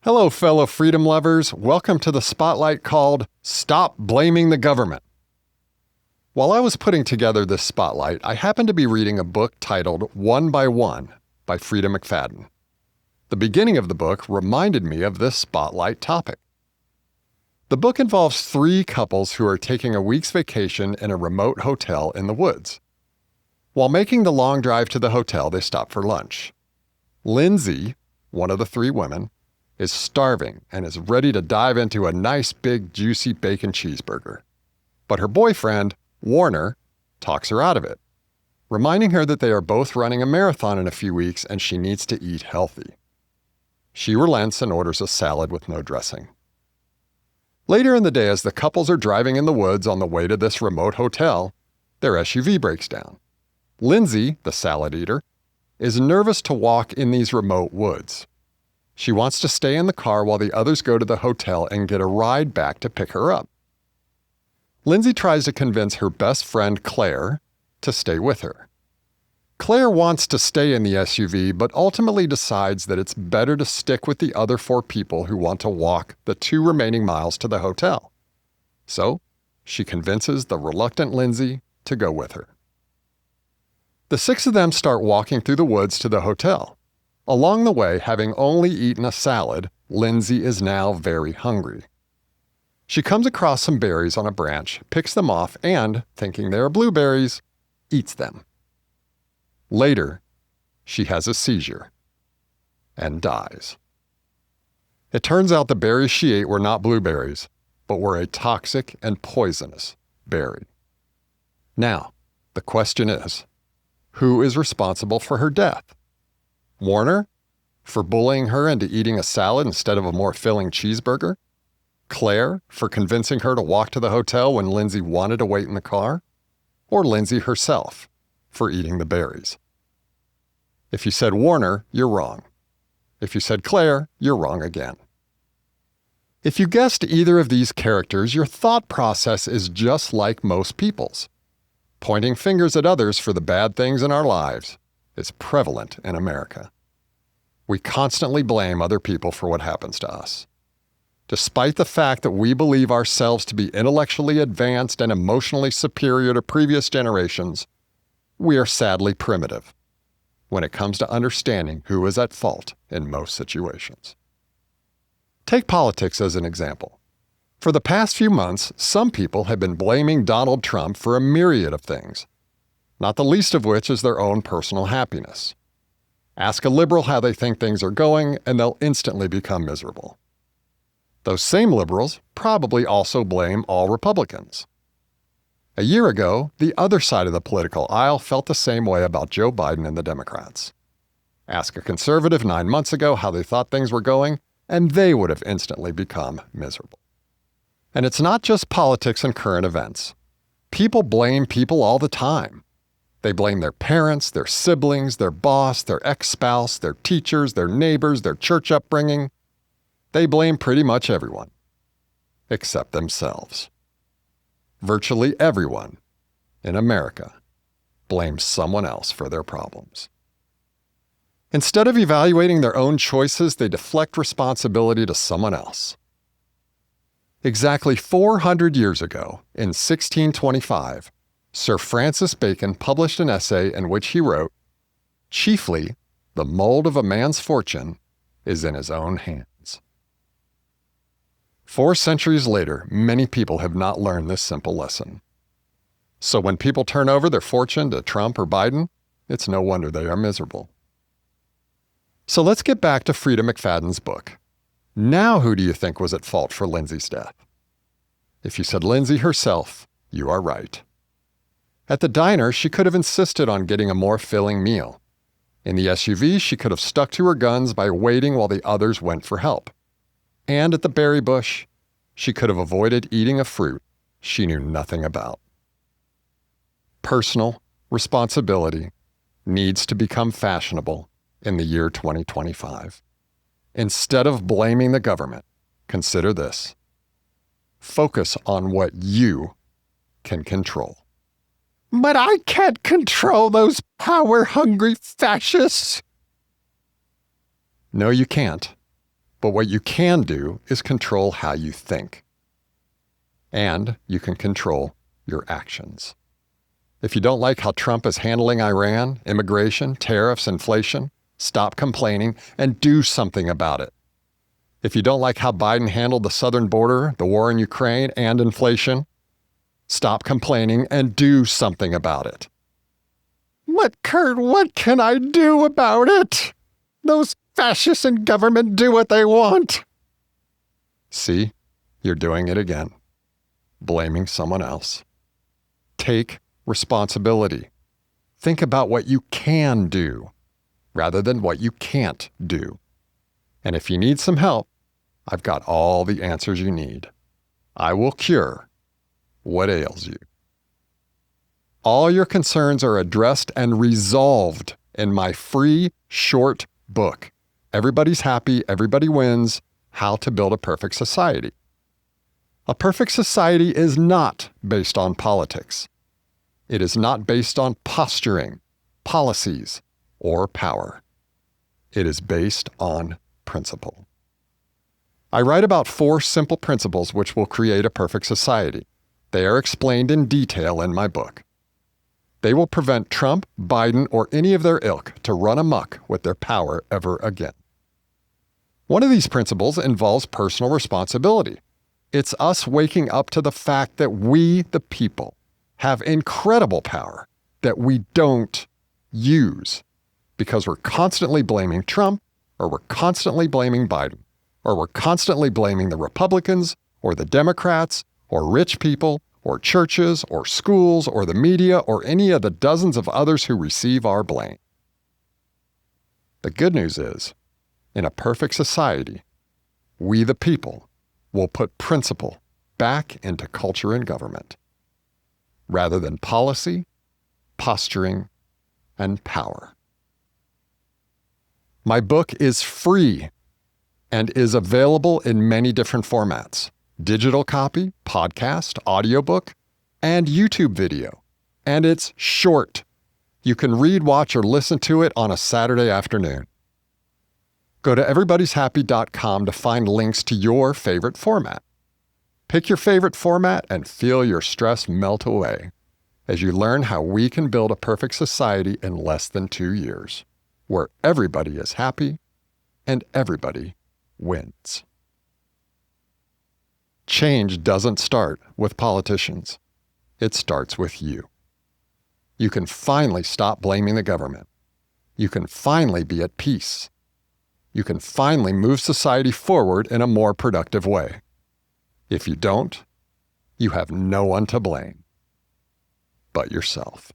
Hello, fellow freedom lovers. Welcome to the spotlight called Stop Blaming the Government. While I was putting together this spotlight, I happened to be reading a book titled One by One by Freida McFadden. The beginning of the book reminded me of this spotlight topic. The book involves three couples who are taking a week's vacation in a remote hotel in the woods. While making the long drive to the hotel, they stop for lunch. Lindsay, one of the three women, is starving and is ready to dive into a nice big juicy bacon cheeseburger. But her boyfriend, Warner, talks her out of it, reminding her that they are both running a marathon in a few weeks and she needs to eat healthy. She relents and orders a salad with no dressing. Later in the day, as the couples are driving in the woods on the way to this remote hotel, their SUV breaks down. Lindsay, the salad eater, is nervous to walk in these remote woods. She wants to stay in the car while the others go to the hotel and get a ride back to pick her up. Lindsay tries to convince her best friend, Claire, to stay with her. Claire wants to stay in the SUV, but ultimately decides that it's better to stick with the other four people who want to walk the 2 remaining miles to the hotel. So, she convinces the reluctant Lindsay to go with her. The 6 of them start walking through the woods to the hotel. Along the way, having only eaten a salad, Lindsay is now very hungry. She comes across some berries on a branch, picks them off, and, thinking they are blueberries, eats them. Later, she has a seizure and dies. It turns out the berries she ate were not blueberries, but were a toxic and poisonous berry. Now, the question is, who is responsible for her death? Warner, for bullying her into eating a salad instead of a more filling cheeseburger? Claire, for convincing her to walk to the hotel when Lindsay wanted to wait in the car? Or Lindsay herself, for eating the berries? If you said Warner, you're wrong. If you said Claire, you're wrong again. If you guessed either of these characters, your thought process is just like most people's. Pointing fingers at others for the bad things in our lives is prevalent in America. We constantly blame other people for what happens to us. Despite the fact that we believe ourselves to be intellectually advanced and emotionally superior to previous generations, we are sadly primitive when it comes to understanding who is at fault in most situations. Take politics as an example. For the past few months, some people have been blaming Donald Trump for a myriad of things, not the least of which is their own personal happiness. Ask a liberal how they think things are going, and they'll instantly become miserable. Those same liberals probably also blame all Republicans. A year ago, the other side of the political aisle felt the same way about Joe Biden and the Democrats. Ask a conservative 9 months ago how they thought things were going, and they would have instantly become miserable. And it's not just politics and current events. People blame people all the time. They blame their parents, their siblings, their boss, their ex-spouse, their teachers, their neighbors, their church upbringing. They blame pretty much everyone, except themselves. Virtually everyone in America blames someone else for their problems. Instead of evaluating their own choices, they deflect responsibility to someone else. Exactly 400 years ago, in 1625, Sir Francis Bacon published an essay in which he wrote, "Chiefly, the mould of a man's fortune is in his own hands." 4 centuries later, many people have not learned this simple lesson. So when people turn over their fortune to Trump or Biden, it's no wonder they are miserable. So let's get back to Freida McFadden's book. Now who do you think was at fault for Lindsay's death? If you said Lindsay herself, you are right. At the diner, she could have insisted on getting a more filling meal. In the SUV, she could have stuck to her guns by waiting while the others went for help. And at the berry bush, she could have avoided eating a fruit she knew nothing about. Personal responsibility needs to become fashionable in the year 2025. Instead of blaming the government, consider this. Focus on what you can control. But I can't control those power-hungry fascists. No, you can't. But what you can do is control how you think. And you can control your actions. If you don't like how Trump is handling Iran, immigration, tariffs, inflation, stop complaining and do something about it. If you don't like how Biden handled the southern border, the war in Ukraine, and inflation, stop complaining and do something about it. But Curt, what can I do about it? Those fascists in government do what they want. See, you're doing it again. Blaming someone else. Take responsibility. Think about what you can do rather than what you can't do. And if you need some help, I've got all the answers you need. I will cure what ails you. All your concerns are addressed and resolved in my free short book, Everybody's Happy, Everybody Wins: How to Build a Perfect Society. A perfect society is not based on politics. It is not based on posturing, policies, or power. It is based on principle. I write about 4 simple principles which will create a perfect society. They are explained in detail in my book. They will prevent Trump, Biden, or any of their ilk to run amok with their power ever again. One of these principles involves personal responsibility. It's us waking up to the fact that we, the people, have incredible power that we don't use because we're constantly blaming Trump, or we're constantly blaming Biden, or we're constantly blaming the Republicans or the Democrats or rich people or churches or schools or the media or any of the dozens of others who receive our blame. The good news is, in a perfect society, we the people will put principle back into culture and government, rather than policy, posturing, and power. My book is free and is available in many different formats: digital copy, podcast, audiobook, and YouTube video. And it's short. You can read, watch, or listen to it on a Saturday afternoon. Go to everybody'shappy.com to find links to your favorite format. Pick your favorite format and feel your stress melt away as you learn how we can build a perfect society in less than 2 years, where everybody is happy and everybody wins. Change doesn't start with politicians. It starts with you. You can finally stop blaming the government. You can finally be at peace. You can finally move society forward in a more productive way. If you don't, you have no one to blame but yourself.